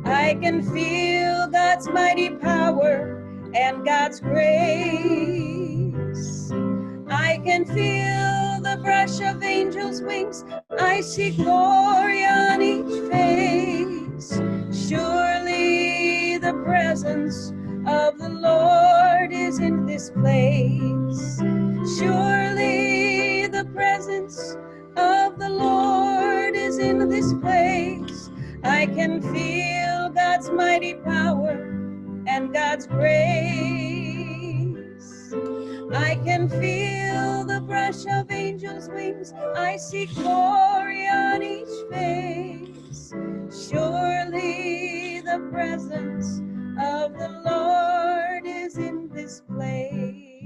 I can feel God's mighty power and God's grace. I can feel the brush of angels' wings. I see glory on each face. Surely the presence of the Lord is in this place. Surely the presence of the Lord is in this place. I can feel God's mighty power and God's grace. I can feel the brush of angels' wings. I see glory on each face. Surely the presence of the Lord is in this place.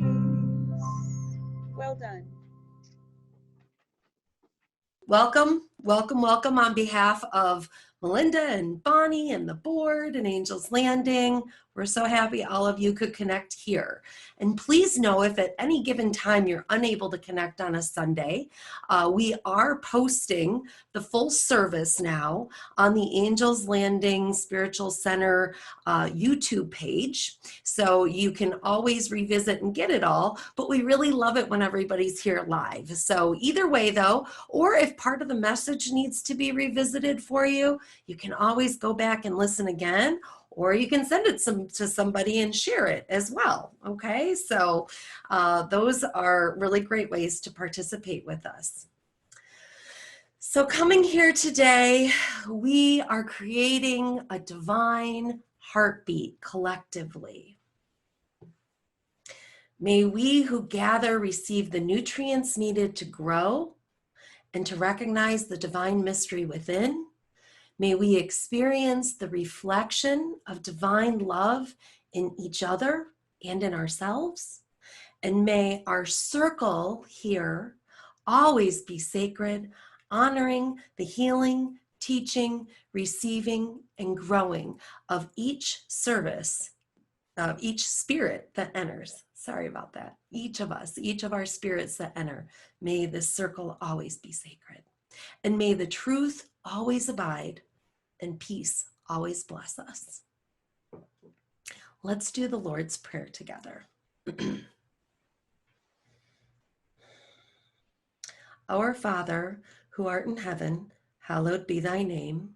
Well done. Welcome, welcome, welcome on behalf of Melinda and Bonnie and the board and Angels Landing. We're so happy all of you could connect here. And please know if at any given time you're unable to connect on a Sunday, we are posting the full service now on the Angels Landing Spiritual Center YouTube page. So you can always revisit and get it all, but we really love it when everybody's here live. So either way though, or if part of the message needs to be revisited for you, you can always go back and listen again, or you can send it to somebody and share it as well, okay? So those are really great ways to participate with us. So coming here today, we are creating a divine heartbeat collectively. May we who gather receive the nutrients needed to grow and to recognize the divine mystery within. May we experience the reflection of divine love in each other and in ourselves. And may our circle here always be sacred, honoring the healing, teaching, receiving, and growing of each service, of each spirit that enters. Sorry about that. Each of us, each of our spirits that enter, may this circle always be sacred. And may the truth always abide and peace always bless us. Let's do the Lord's Prayer together. Our Father, who art in heaven, hallowed be thy name.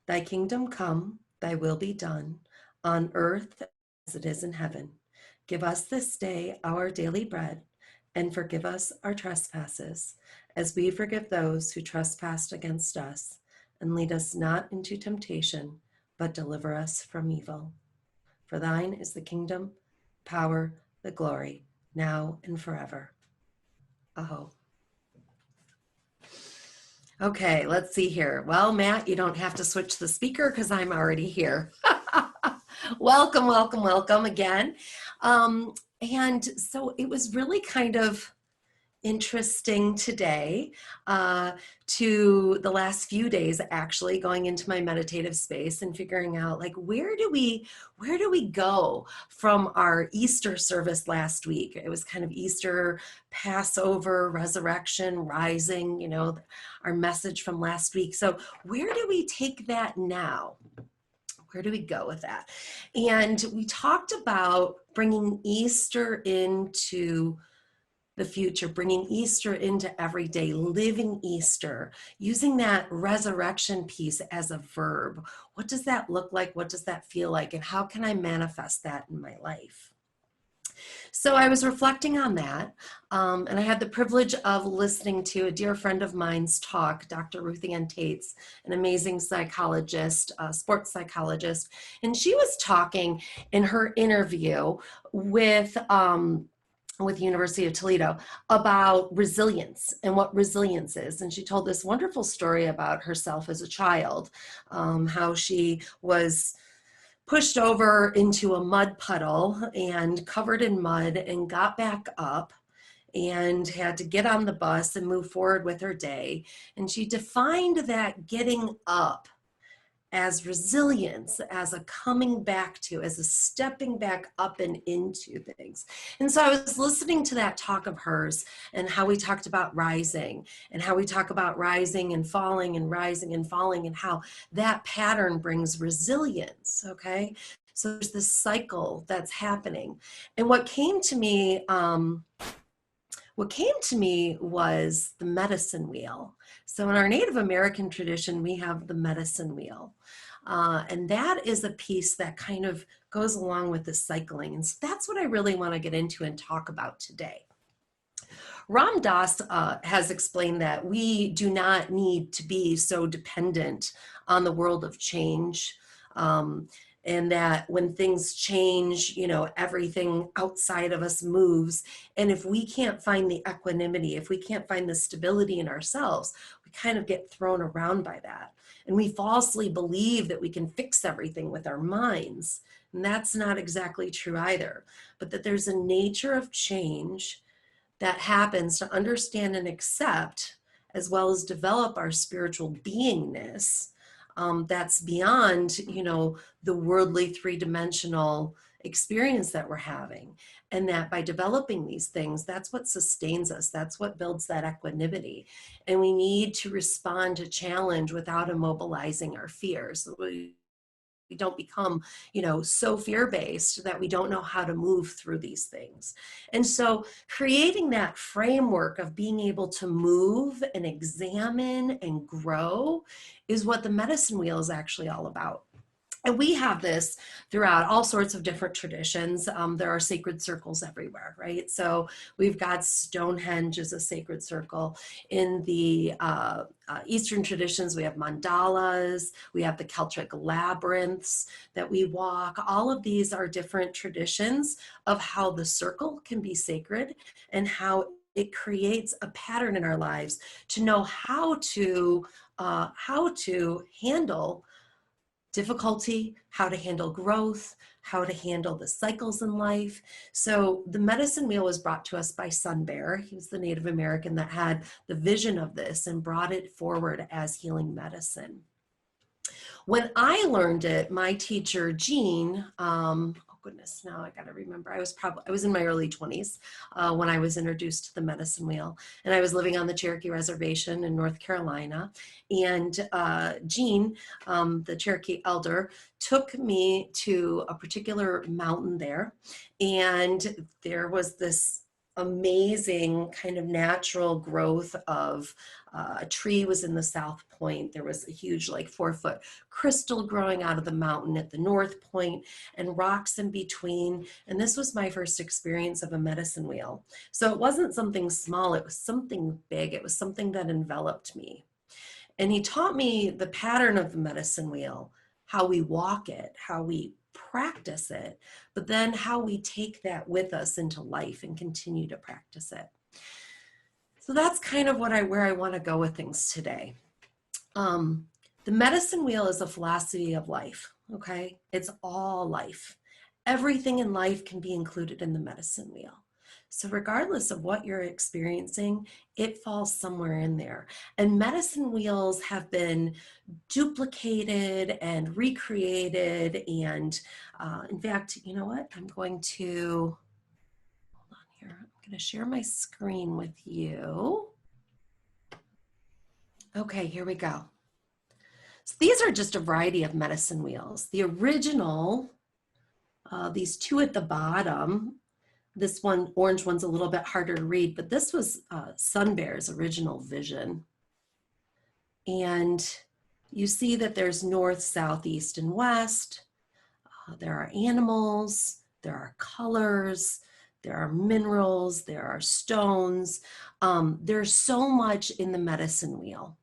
Thy kingdom come, thy will be done, on earth as it is in heaven. Give us this day our daily bread, and forgive us our trespasses, as we forgive those who trespass against us. And lead us not into temptation, but deliver us from evil. For thine is the kingdom, power, the glory, now and forever. Aho. Okay, let's see here. Well, Matt, you don't have to switch the speaker because I'm already here. Welcome, welcome, welcome again. And so it was really kind of interesting today to the last few days actually going into my meditative space and figuring out like where do we go from our Easter service last week. It was kind of Easter, Passover, resurrection, rising, you know, our message from last week. So where do we take that now? Where do we go with that? And we talked about bringing Easter into the future, bringing Easter into everyday, living Easter, using that resurrection piece as a verb. What does that look like? What does that feel like? And how can I manifest that in my life? So I was reflecting on that, and I had the privilege of listening to a dear friend of mine's talk, Dr. Ruth Ann Tates, an amazing psychologist, sports psychologist, and she was talking in her interview with University of Toledo about resilience and what resilience is. And she told this wonderful story about herself as a child, how she was pushed over into a mud puddle and covered in mud and got back up and had to get on the bus and move forward with her day. And she defined that getting up as resilience, as a coming back to, as a stepping back up and into things. And so I was listening to that talk of hers and how we talked about rising and how we talk about rising and falling and rising and falling and how that pattern brings resilience, okay? So there's this cycle that's happening. And what came to me was the medicine wheel. So in our Native American tradition, we have the medicine wheel. And that is a piece that kind of goes along with the cycling. And so that's what I really want to get into and talk about today. Ram Dass has explained that we do not need to be so dependent on the world of change. And that when things change, you know, everything outside of us moves. And if we can't find the equanimity, if we can't find the stability in ourselves, we kind of get thrown around by that. And we falsely believe that we can fix everything with our minds. And that's not exactly true either. But that there's a nature of change that happens to understand and accept, as well as develop our spiritual beingness. That's beyond, you know, the worldly three-dimensional experience that we're having. And that by developing these things, that's what sustains us. That's what builds that equanimity. And we need to respond to challenge without immobilizing our fears. We don't become, you know, so fear-based that we don't know how to move through these things. And so creating that framework of being able to move and examine and grow is what the medicine wheel is actually all about. And we have this throughout all sorts of different traditions. There are sacred circles everywhere, right? So we've got Stonehenge as a sacred circle. In the Eastern traditions, we have mandalas, we have the Celtic labyrinths that we walk. All of these are different traditions of how the circle can be sacred and how it creates a pattern in our lives to know how to handle difficulty, how to handle growth, how to handle the cycles in life. So the medicine wheel was brought to us by Sun Bear. He was the Native American that had the vision of this and brought it forward as healing medicine. When I learned it, my teacher, Jean, goodness, now I got to remember. I was in my early 20s when I was introduced to the medicine wheel, and I was living on the Cherokee Reservation in North Carolina. And Jean, the Cherokee elder, took me to a particular mountain there, and there was this amazing kind of natural growth of a tree was in the south point. There was a huge, like 4-foot crystal growing out of the mountain at the north point and rocks in between. And this was my first experience of a medicine wheel. So it wasn't something small, it was something big. It was something that enveloped me. And he taught me the pattern of the medicine wheel, how we walk it, how we practice it, but then how we take that with us into life and continue to practice it. So that's kind of where I want to go with things today. The medicine wheel is a philosophy of life, okay? It's all life. Everything in life can be included in the medicine wheel. So regardless of what you're experiencing, it falls somewhere in there. And medicine wheels have been duplicated and recreated. And in fact, you know what? I'm going to, hold on here. I'm going to share my screen with you. Okay, here we go. So these are just a variety of medicine wheels. The original, these two at the bottom, this one, orange one's a little bit harder to read, but this was Sun Bear's original vision. And you see that there's north, south, east, and west. There are animals, there are colors, there are minerals, there are stones. There's so much in the medicine wheel.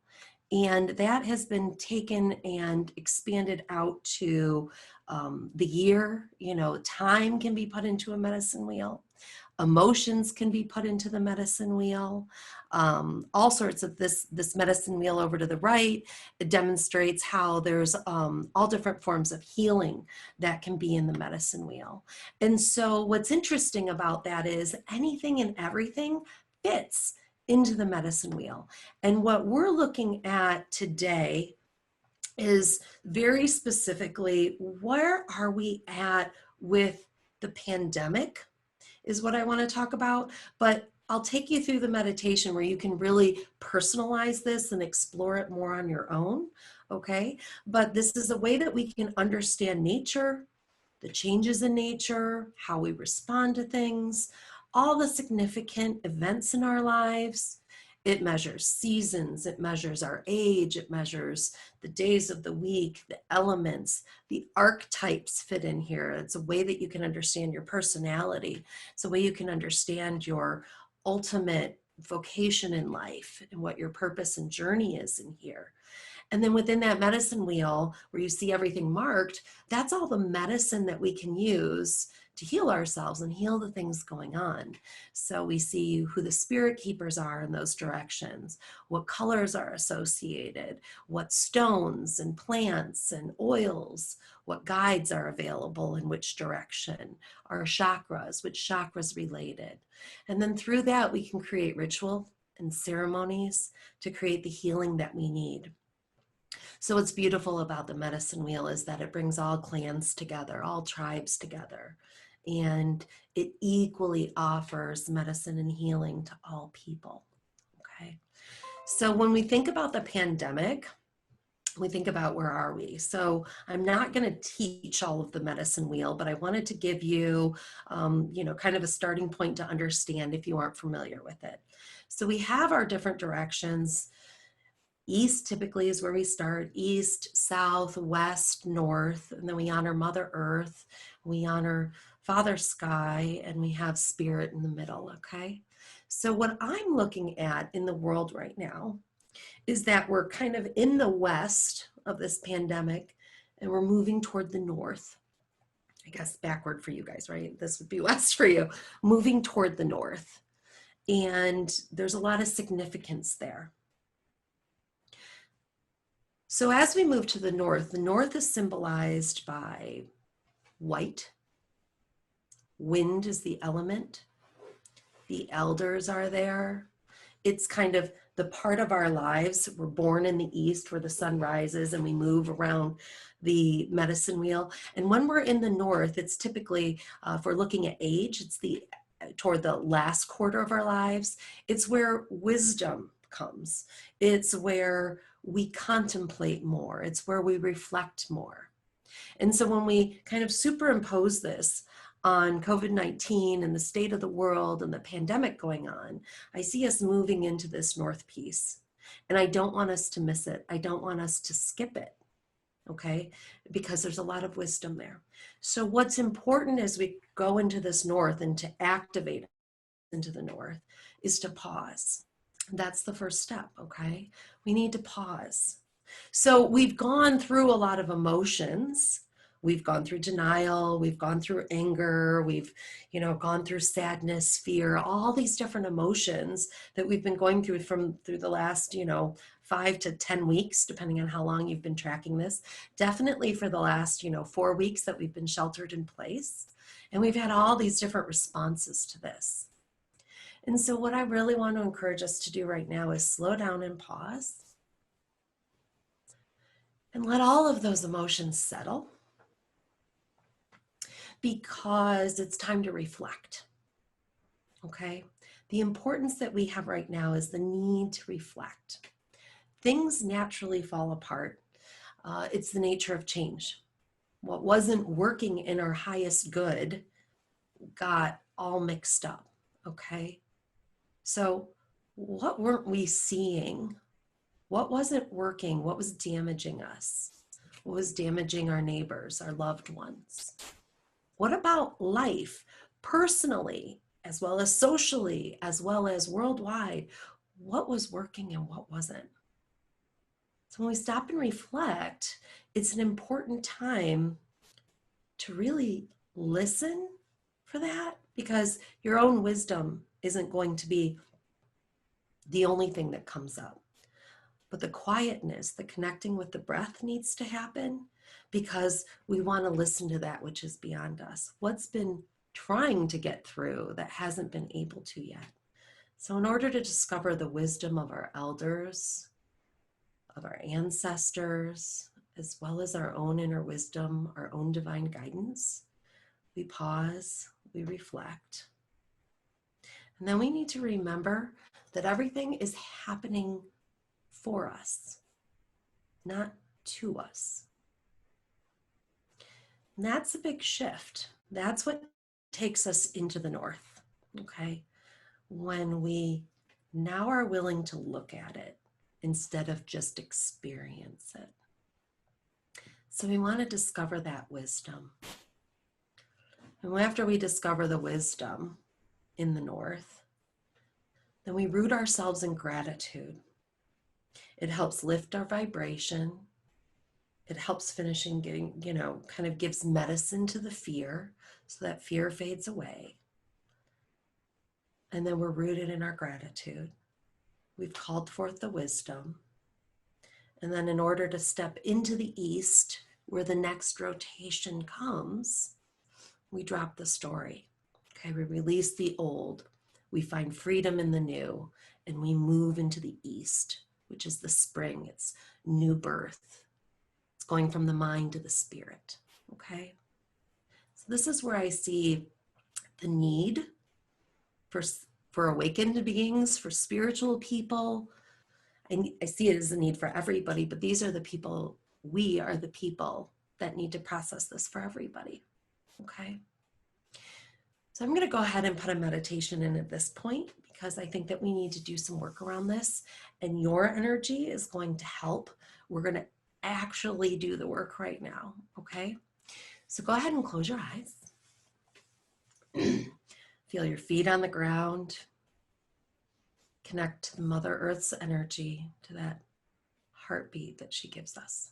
And that has been taken and expanded out to the year. You know, time can be put into a medicine wheel. Emotions can be put into the medicine wheel. All sorts of this medicine wheel over to the right, it demonstrates how there's all different forms of healing that can be in the medicine wheel. And so what's interesting about that is anything and everything fits into the medicine wheel. And what we're looking at today is very specifically, where are we at with the pandemic is what I want to talk about. But I'll take you through the meditation where you can really personalize this and explore it more on your own. Okay. But this is a way that we can understand nature, the changes in nature, how we respond to things, all the significant events in our lives. It measures seasons, it measures our age, it measures the days of the week, the elements, the archetypes fit in here. It's a way that you can understand your personality. It's a way you can understand your ultimate vocation in life and what your purpose and journey is in here. And then within that medicine wheel where you see everything marked, that's all the medicine that we can use to heal ourselves and heal the things going on. So we see who the spirit keepers are in those directions, what colors are associated, what stones and plants and oils, what guides are available in which direction, our chakras, which chakras related. And then through that, we can create ritual and ceremonies to create the healing that we need. So what's beautiful about the medicine wheel is that it brings all clans together, all tribes together, and it equally offers medicine and healing to all people. Okay. So when we think about the pandemic, we think about where are we? So I'm not going to teach all of the medicine wheel, but I wanted to give you, kind of a starting point to understand if you aren't familiar with it. So we have our different directions. East typically is where we start, east, south, west, north, and then we honor Mother Earth, we honor Father Sky, and we have spirit in the middle, okay? So what I'm looking at in the world right now is that we're kind of in the west of this pandemic, and we're moving toward the north. I guess backward for you guys, right? This would be west for you, moving toward the north. And there's a lot of significance there. So as we move to the north is symbolized by white. Wind is the element. The elders are there. It's kind of the part of our lives. We're born in the east where the sun rises and we move around the medicine wheel. And when we're in the north, it's typically, if we're looking at age, it's toward the last quarter of our lives. It's where wisdom comes. It's where we contemplate more. It's where we reflect more. And so when we kind of superimpose this on COVID-19 and the state of the world and the pandemic going on, I see us moving into this north piece. And I don't want us to miss it. I don't want us to skip it, okay? Because there's a lot of wisdom there. So what's important as we go into this north and to activate into the north is to pause. That's the first step, okay? We need to pause. So we've gone through a lot of emotions. We've gone through denial, we've gone through anger, we've, gone through sadness, fear, all these different emotions that we've been going through through the last, 5 to 10 weeks, depending on how long you've been tracking this. Definitely for the last, 4 weeks that we've been sheltered in place. And we've had all these different responses to this. And so what I really want to encourage us to do right now is slow down and pause and let all of those emotions settle, because it's time to reflect, okay? The importance that we have right now is the need to reflect. Things naturally fall apart. It's the nature of change. What wasn't working in our highest good got all mixed up, okay? So what weren't we seeing? What wasn't working? What was damaging us? What was damaging our neighbors, our loved ones? What about life, personally, as well as socially, as well as worldwide? What was working and what wasn't? So when we stop and reflect, it's an important time to really listen for that, because your own wisdom isn't going to be the only thing that comes up. But the quietness, the connecting with the breath needs to happen, because we want to listen to that which is beyond us. What's been trying to get through that hasn't been able to yet. So in order to discover the wisdom of our elders, of our ancestors, as well as our own inner wisdom, our own divine guidance. We pause, we reflect. And then we need to remember that everything is happening for us, not to us. And that's a big shift. That's what takes us into the north, okay? When we now are willing to look at it instead of just experience it. So we want to discover that wisdom. And after we discover the wisdom in the north, then we root ourselves in gratitude. It helps lift our vibration. It helps finishing getting, kind of gives medicine to the fear so that fear fades away. And then we're rooted in our gratitude. We've called forth the wisdom. And then in order to step into the east, where the next rotation comes, we drop the story. Okay, we release the old. We find freedom in the new, and we move into the east, which is the spring. It's new birth. It's going from the mind to the spirit. Okay, so this is where I see the need for awakened beings, for spiritual people. I see it as a need for everybody, but these are the people, we are the people that need to process this for everybody, okay? So I'm gonna go ahead and put a meditation in at this point because I think that we need to do some work around this, and your energy is going to help. We're gonna actually do the work right now, okay? So go ahead and close your eyes. Feel your feet on the ground. Connect to Mother Earth's energy, to that heartbeat that she gives us.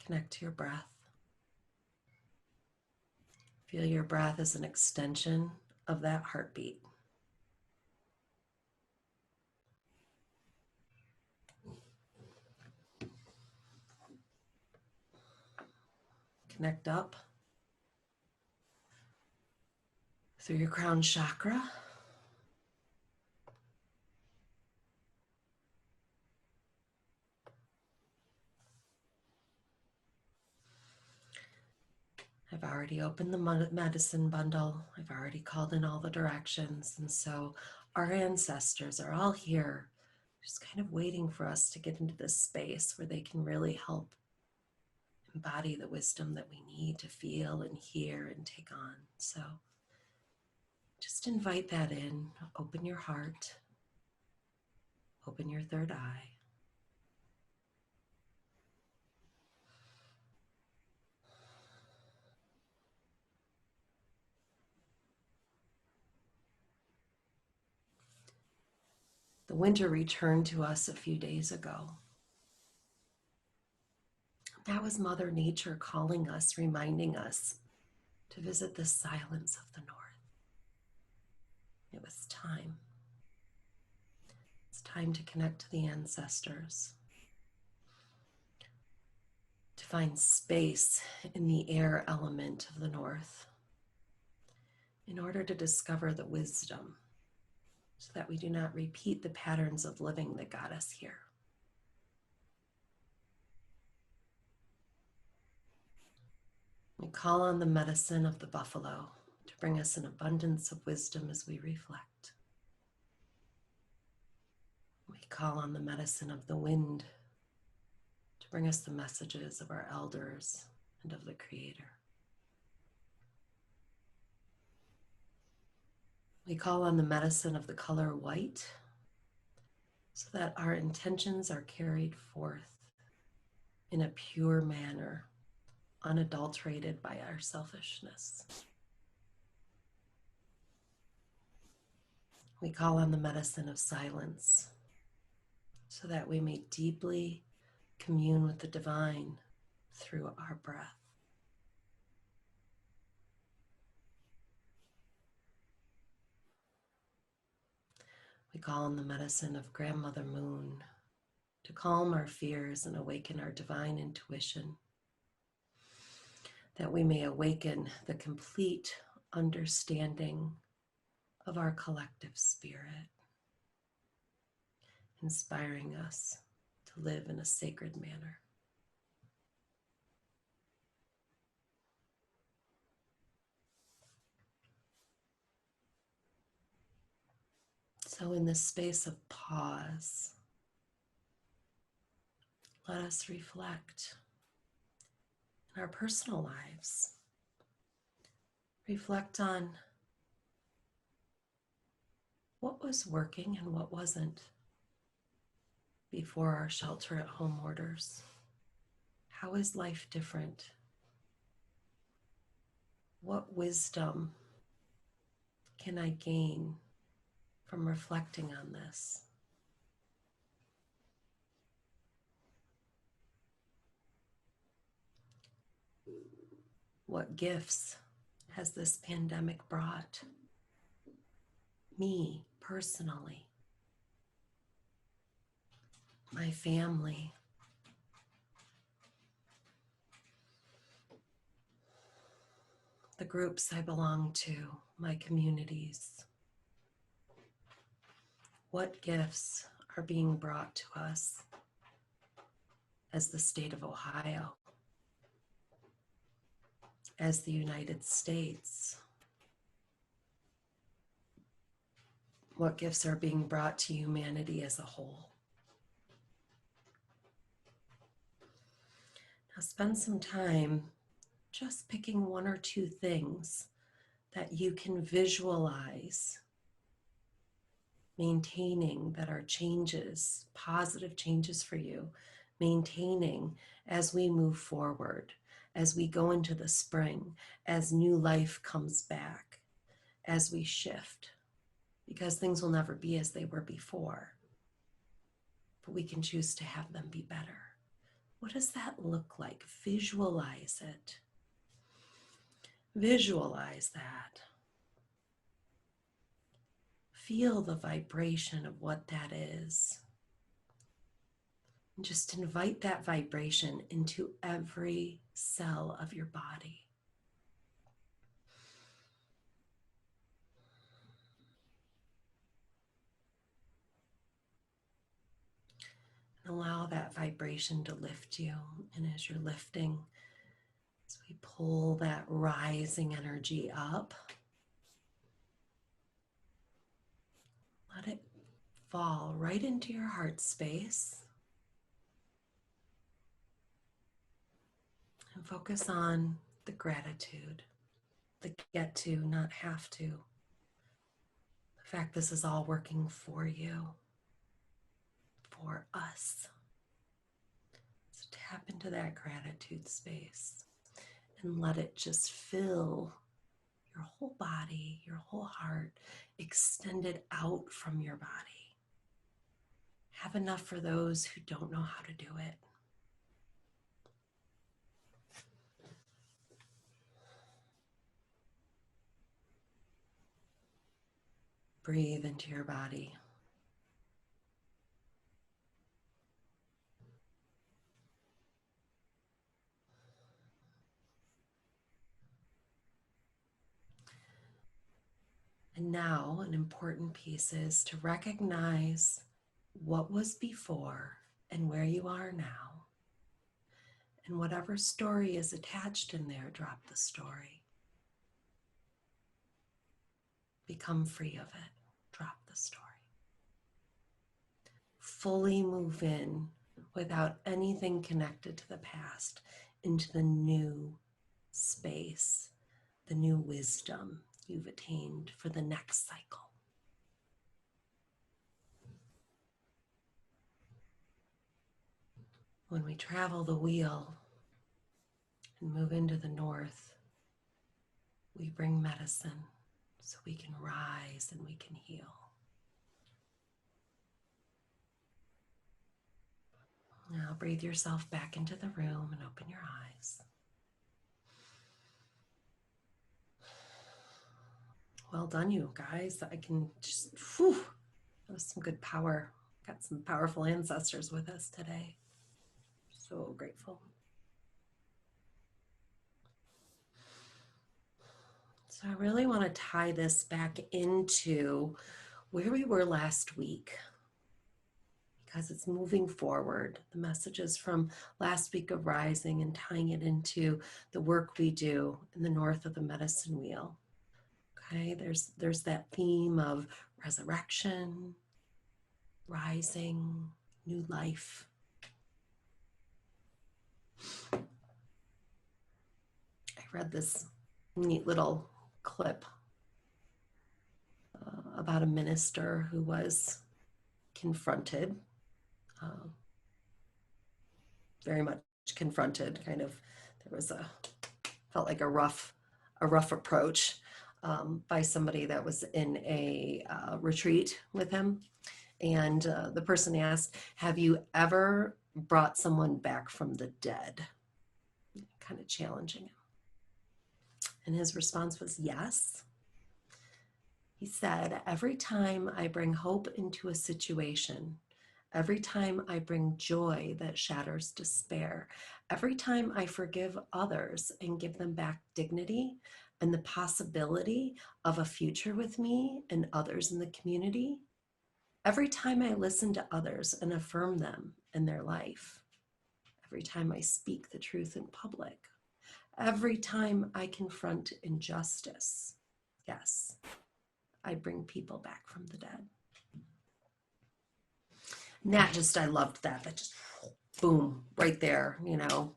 Connect to your breath. Feel your breath as an extension of that heartbeat. Connect up through your crown chakra. I've already opened the medicine bundle. I've already called in all the directions. And so our ancestors are all here, just kind of waiting for us to get into this space where they can really help embody the wisdom that we need to feel and hear and take on. So just invite that in. Open your heart. Open your third eye. The winter returned to us a few days ago. That was Mother Nature calling us, reminding us to visit the silence of the north. It was time. It's time to connect to the ancestors, to find space in the air element of the north in order to discover the wisdom so that we do not repeat the patterns of living that got us here. We call on the medicine of the buffalo to bring us an abundance of wisdom as we reflect. We call on the medicine of the wind to bring us the messages of our elders and of the Creator. We call on the medicine of the color white so that our intentions are carried forth in a pure manner, unadulterated by our selfishness. We call on the medicine of silence so that we may deeply commune with the divine through our breath. We call on the medicine of Grandmother Moon to calm our fears and awaken our divine intuition, that we may awaken the complete understanding of our collective spirit. inspiring us to live in a sacred manner. So in this space of pause, let us reflect in our personal lives. Reflect on what was working and what wasn't before our shelter-at-home orders. How is life different? What wisdom can I gain from reflecting on this? What gifts has this pandemic brought me personally, my family, the groups I belong to, my communities? What gifts are being brought to us as the state of Ohio, as the United States? What gifts are being brought to humanity as a whole? Now spend some time just picking one or two things that you can visualize maintaining, that are changes, positive changes for you, maintaining as we move forward, as we go into the spring, as new life comes back, as we shift, because things will never be as they were before, but we can choose to have them be better. What does that look like? Visualize it. Visualize that. Feel the vibration of what that is. And just invite that vibration into every cell of your body. And allow that vibration to lift you. And as you're lifting, as we pull that rising energy up, let it fall right into your heart space. And focus on the gratitude, the get to, not have to. The fact this is all working for you, for us. So tap into that gratitude space and let it just fill your whole body, your whole heart, extend it out from your body. Have enough for those who don't know how to do it. Breathe into your body. And now an important piece is to recognize what was before and where you are now. And whatever story is attached in there, drop the story. Become free of it. Drop the story. Fully move in without anything connected to the past into the new space, the new wisdom you've attained for the next cycle. When we travel the wheel and move into the north, we bring medicine so we can rise and we can heal. Now breathe yourself back into the room and open your eyes. Well done, you guys. I can just, that was some good power. Got some powerful ancestors with us today. So grateful. So I really want to tie this back into where we were last week. because it's moving forward. The messages from last week of rising and tying it into the work we do in the north of the medicine wheel. Okay, there's that theme of resurrection, rising, new life. I read this neat little clip about a minister who was confronted, very much confronted, kind of, felt like a rough approach by somebody that was in a retreat with him. And the person asked, have you ever brought someone back from the dead? Kind of challenging him. And his response was yes. He said, every time I bring hope into a situation, every time I bring joy that shatters despair, every time I forgive others and give them back dignity and the possibility of a future with me and others in the community, every time I listen to others and affirm them in their life, every time I speak the truth in public, every time I confront injustice, yes, I bring people back from the dead. And that just, I loved that. That just, boom, right there,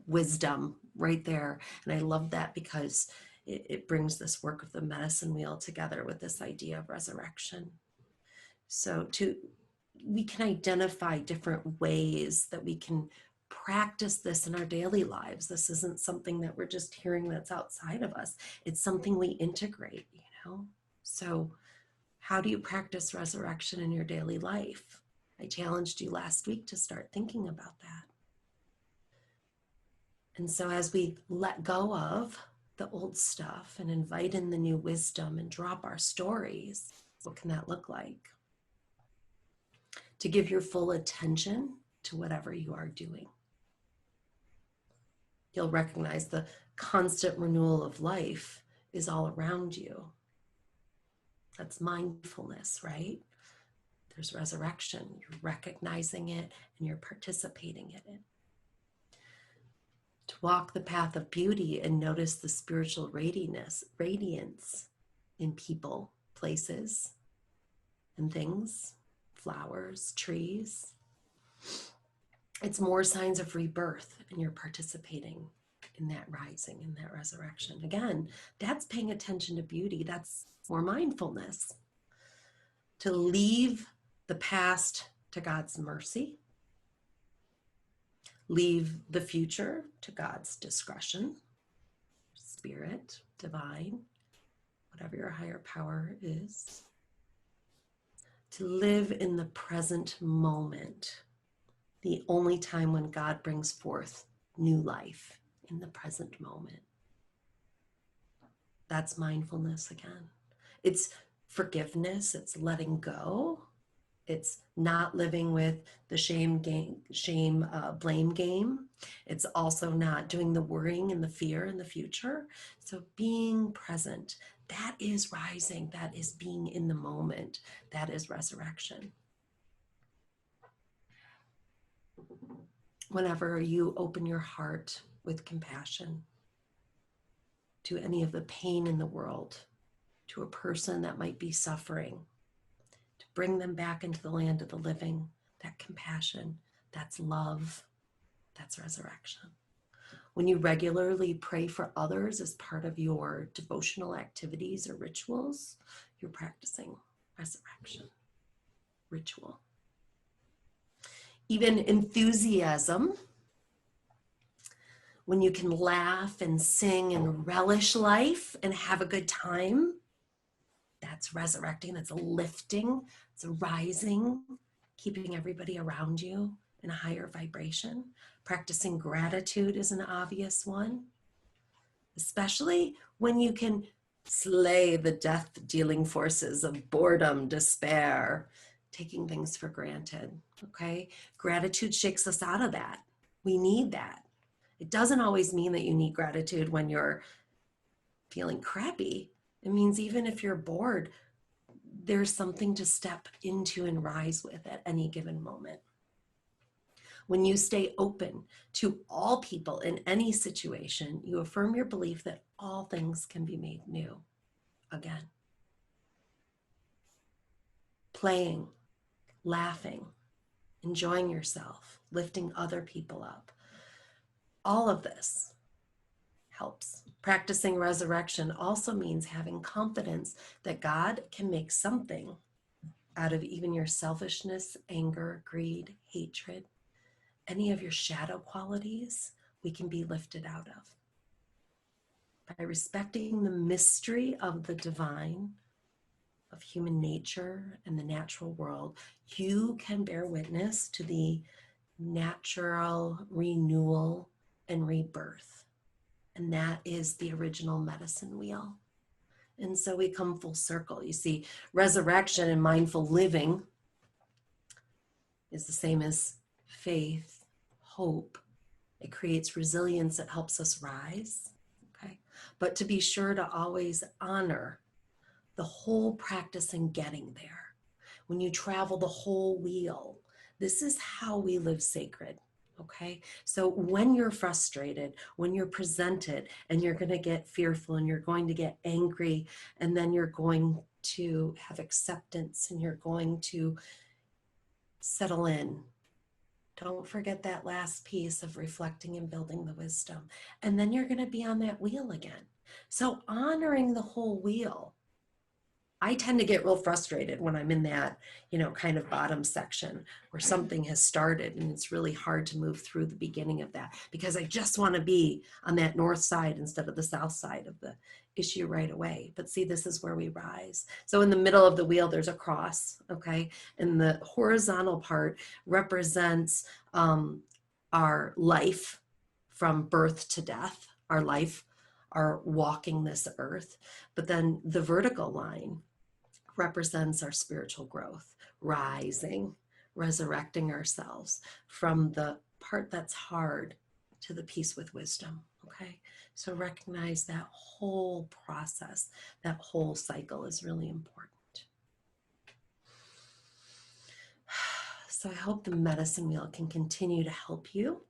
wisdom right there. And I love that because it brings this work of the medicine wheel together with this idea of resurrection. So we can identify different ways that we can practice this in our daily lives. This isn't something that we're just hearing that's outside of us. It's something we integrate, So how do you practice resurrection in your daily life? I challenged you last week to start thinking about that. And so as we let go of the old stuff and invite in the new wisdom and drop our stories, what can that look like? To give your full attention to whatever you are doing. You'll recognize the constant renewal of life is all around you. That's mindfulness, right? There's resurrection. You're recognizing it and you're participating in it. To walk the path of beauty and notice the spiritual radiance in people, places, and things, flowers, trees. It's more signs of rebirth, and you're participating in that rising, in that resurrection. Again, that's paying attention to beauty. That's more mindfulness. To leave the past to God's mercy. Leave the future to God's discretion, spirit, divine, whatever your higher power is. To live in the present moment, the only time when God brings forth new life, in the present moment. That's mindfulness again. It's forgiveness, it's letting go. It's not living with the blame game. It's also not doing the worrying and the fear in the future. So being present, that is rising. That is being in the moment. That is resurrection. Whenever you open your heart with compassion to any of the pain in the world, to a person that might be suffering, to bring them back into the land of the living, that compassion, that's love, that's resurrection. When you regularly pray for others as part of your devotional activities or rituals, you're practicing resurrection, ritual. Even enthusiasm, when you can laugh and sing and relish life and have a good time, that's resurrecting, that's a lifting, it's a rising, keeping everybody around you in a higher vibration. Practicing gratitude is an obvious one, especially when you can slay the death-dealing forces of boredom, despair, taking things for granted, okay? Gratitude shakes us out of that. We need that. It doesn't always mean that you need gratitude when you're feeling crappy. It means even if you're bored, there's something to step into and rise with at any given moment. When you stay open to all people in any situation, you affirm your belief that all things can be made new again. Playing, laughing, enjoying yourself, lifting other people up. All of this helps. Practicing resurrection also means having confidence that God can make something out of even your selfishness, anger, greed, hatred, any of your shadow qualities, we can be lifted out of. By respecting the mystery of the divine, of human nature and the natural world, you can bear witness to the natural renewal and rebirth. And that is the original medicine wheel. And so we come full circle. You see, resurrection and mindful living is the same as faith, hope. It creates resilience that helps us rise. Okay. But to be sure to always honor the whole practice in getting there. When you travel the whole wheel, this is how we live sacred. Okay. So when you're frustrated, when you're presented, and you're going to get fearful and you're going to get angry, and then you're going to have acceptance and you're going to settle in. Don't forget that last piece of reflecting and building the wisdom. And then you're going to be on that wheel again. So honoring the whole wheel. I tend to get real frustrated when I'm in that, kind of bottom section where something has started and it's really hard to move through the beginning of that because I just want to be on that north side instead of the south side of the issue right away. But see, this is where we rise. So in the middle of the wheel, there's a cross, okay? And the horizontal part represents our life from birth to death, our life, our walking this earth. But then the vertical line represents our spiritual growth, rising, resurrecting ourselves from the part that's hard to the piece with wisdom, okay? So recognize that whole process, that whole cycle is really important. So I hope the medicine wheel can continue to help you.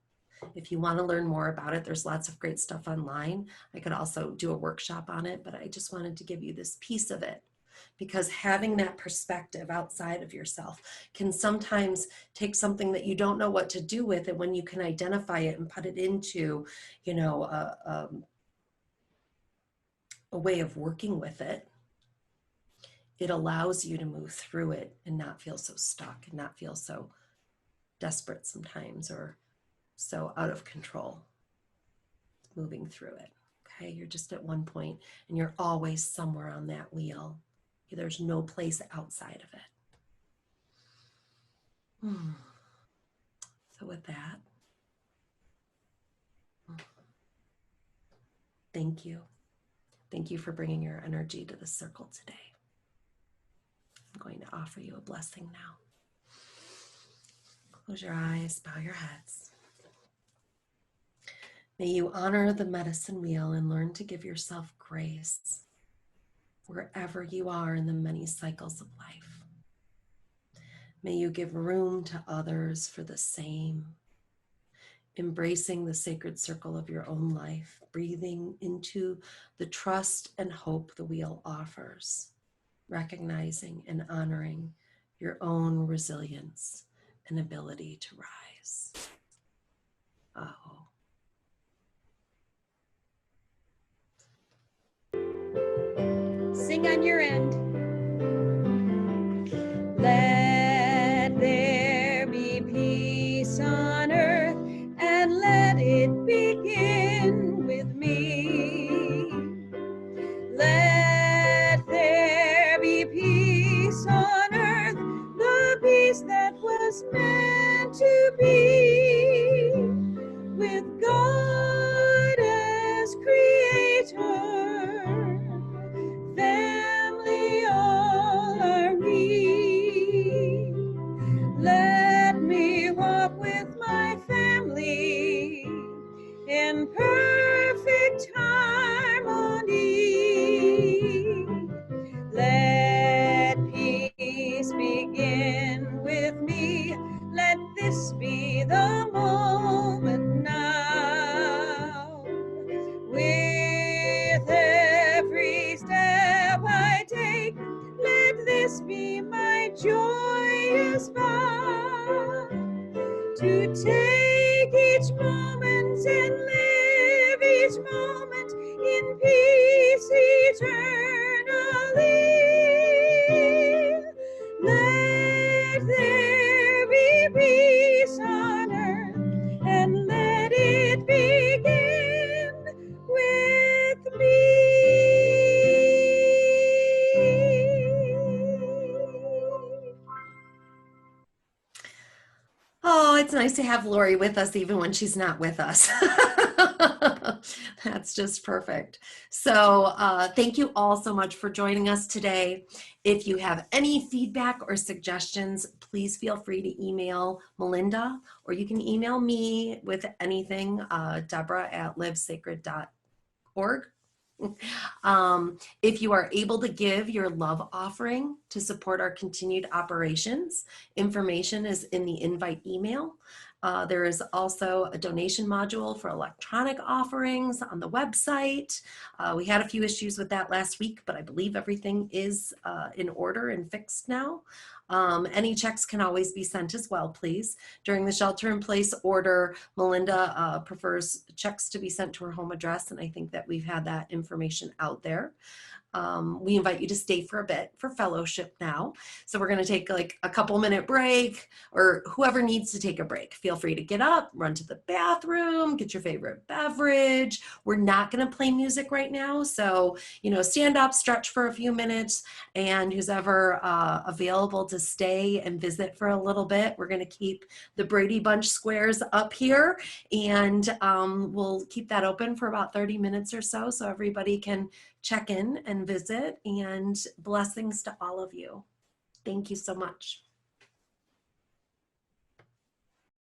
If you want to learn more about it, there's lots of great stuff online. I could also do a workshop on it, but I just wanted to give you this piece of it. Because having that perspective outside of yourself can sometimes take something that you don't know what to do with, and when you can identify it and put it into, a way of working with it, it allows you to move through it and not feel so stuck and not feel so desperate sometimes or so out of control moving through it. Okay, you're just at one point and you're always somewhere on that wheel. There's no place outside of it. So with that, thank you. Thank you for bringing your energy to the circle today. I'm going to offer you a blessing now. Close your eyes, bow your heads. May you honor the medicine wheel and learn to give yourself grace wherever you are in the many cycles of life. May you give room to others for the same, embracing the sacred circle of your own life, breathing into the trust and hope the wheel offers, recognizing and honoring your own resilience and ability to rise. Aho. Sing on your end. Let there be peace on earth, and let it begin with me. Let there be peace on earth, the peace that was meant to be, with God as creator, family with every step I take. Let this be my joyous vow, to take each moment and live each moment in peace eternally. Let there be peace on earth, and let it begin with me. Oh, it's nice to have Lori with us even when she's not with us. That's just perfect. So thank you all so much for joining us today. If you have any feedback or suggestions, please feel free to email Melinda, or you can email me with anything, Deborah@livesacred.org. If you are able to give your love offering to support our continued operations, information is in the invite email. There is also a donation module for electronic offerings on the website. We had a few issues with that last week, but I believe everything is in order and fixed now. Any checks can always be sent as well, please. During the shelter-in-place order, Melinda prefers checks to be sent to her home address, and I think that we've had that information out there. We invite you to stay for a bit for fellowship now. So we're going to take like a couple minute break, or whoever needs to take a break, feel free to get up, run to the bathroom, get your favorite beverage. We're not going to play music right now. So, stand up, stretch for a few minutes, and who's ever available to stay and visit for a little bit. We're going to keep the Brady Bunch squares up here, and we'll keep that open for about 30 minutes or so everybody can check in and visit, and blessings to all of you. Thank you so much.